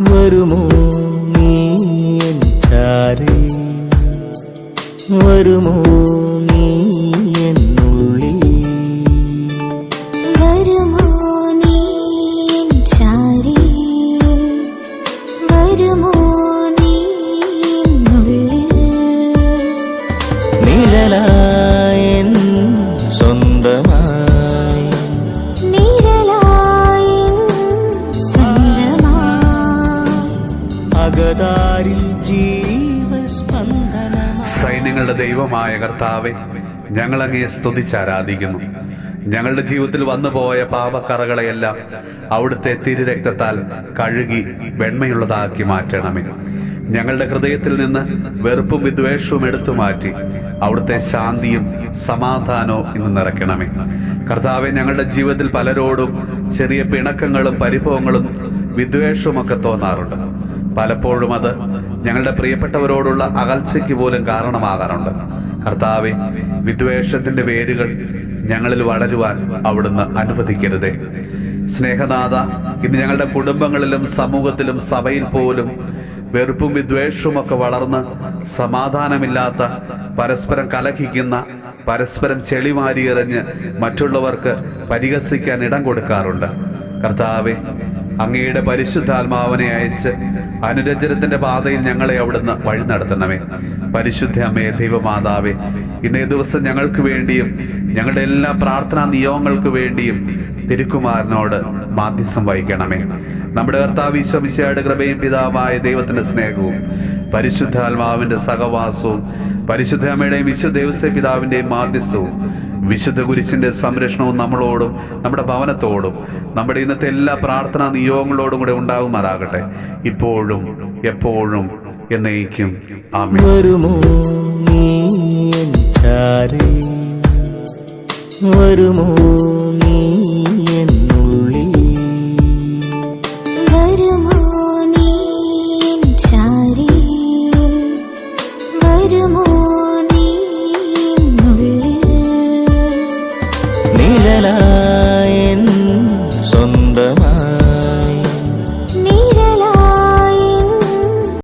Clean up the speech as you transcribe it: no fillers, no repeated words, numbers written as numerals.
വരുമോ നീ എൻ ചാരേ, വരുമോ നീ എന്നുള്ളിൽ, വരുമോ നീ എൻ ചാരേ, വരുമോ നീ എന്നുള്ളിൽ, നിഴലായൻ സ്വന്തമായി, നിഴലായൻ സ്വന്തമായി, അകതാരിൽ ജീവസ്പന്ദനമായി. സൈന്യങ്ങളുടെ ദൈവമായ കർത്താവെ, ഞങ്ങൾ അങ്ങയെ സ്തുതിച്ചാരാധിക്കുന്നു. ഞങ്ങളുടെ ജീവിതത്തിൽ വന്നുപോയ പാപക്കറകളെയെല്ലാം അവിടുത്തെ തിരുരക്തത്താൽ കഴുകി വെണ്മയുള്ളതാക്കി മാറ്റണമേ. ഞങ്ങളുടെ ഹൃദയത്തിൽ നിന്ന് വെറുപ്പും വിദ്വേഷവും എടുത്തു മാറ്റി അവിടുത്തെ ശാന്തിയും സമാധാനവും ഇന്ന് നിറയ്ക്കണമേ. കർത്താവെ, ഞങ്ങളുടെ ജീവിതത്തിൽ പലരോടും ചെറിയ പിണക്കങ്ങളും പരിഭവങ്ങളും വിദ്വേഷവും ഒക്കെ തോന്നാറുണ്ട്. പലപ്പോഴും അത് ഞങ്ങളുടെ പ്രിയപ്പെട്ടവരോടുള്ള അകൽച്ചയ്ക്ക് പോലും കാരണമാകാറുണ്ട്. കർത്താവെ, വിദ്വേഷത്തിന്റെ വേരുകൾ ഞങ്ങളിൽ വളരുവാൻ അവിടുന്ന് അനുവദിക്കരുതേ. സ്നേഹനാഥ, ഇന്ന് ഞങ്ങളുടെ കുടുംബങ്ങളിലും സമൂഹത്തിലും സഭയിൽ പോലും വെറുപ്പും വിദ്വേഷവും ഒക്കെ വളർന്ന് സമാധാനമില്ലാത്ത, പരസ്പരം കലഹിക്കുന്ന, പരസ്പരം ചെളിമാരി എറിഞ്ഞ് മറ്റുള്ളവർക്ക് പരിഹസിക്കാൻ ഇടം കൊടുക്കാറുണ്ട്. കർത്താവെ, അങ്ങയുടെ പരിശുദ്ധാത്മാവിനെ അയച്ച് അനുരഞ്ജനത്തിന്റെ പാതയിൽ ഞങ്ങളെ അവിടുന്ന് വഴി നടത്തണമേ. പരിശുദ്ധ അമ്മേ, ദൈവമാതാവേ, ഇന്നേ ദിവസം ഞങ്ങൾക്ക് വേണ്ടിയും ഞങ്ങളുടെ എല്ലാ പ്രാർത്ഥനാ നിയോഗങ്ങൾക്ക് വേണ്ടിയും തിരുക്കുമാരനോട് മാധ്യസ്ഥം വഹിക്കണമേ. നമ്മുടെ കർത്താവ് ഈശോ മിശിഹായുടെ കൃപയും പിതാവായ ദൈവത്തിന്റെ സ്നേഹവും പരിശുദ്ധാത്മാവിന്റെ സഹവാസവും പരിശുദ്ധ അമ്മയുടെയും വിശുദ്ധ ദേവസ്വ പിതാവിന്റെയും മാധ്യസ്ഥവും വിശുദ്ധ കുരിശിന്റെ സംരക്ഷണവും നമ്മളോടും നമ്മുടെ ഭവനത്തോടും നമ്മുടെ ഇന്നത്തെ എല്ലാ പ്രാർത്ഥനാ നിയോഗങ്ങളോടും കൂടെ ഉണ്ടാകുമാറാകട്ടെ, ഇപ്പോഴും എപ്പോഴും എന്നേക്കും. ആമേൻ. വരുമോ നീ എൻ ചാരേ, വരുമോ നീ എന്നുള്ളിൽ, വരുമോ നീ എൻ ചാരേ, വരുമോ നീ എന്നുള്ളിൽ, നിഴലായി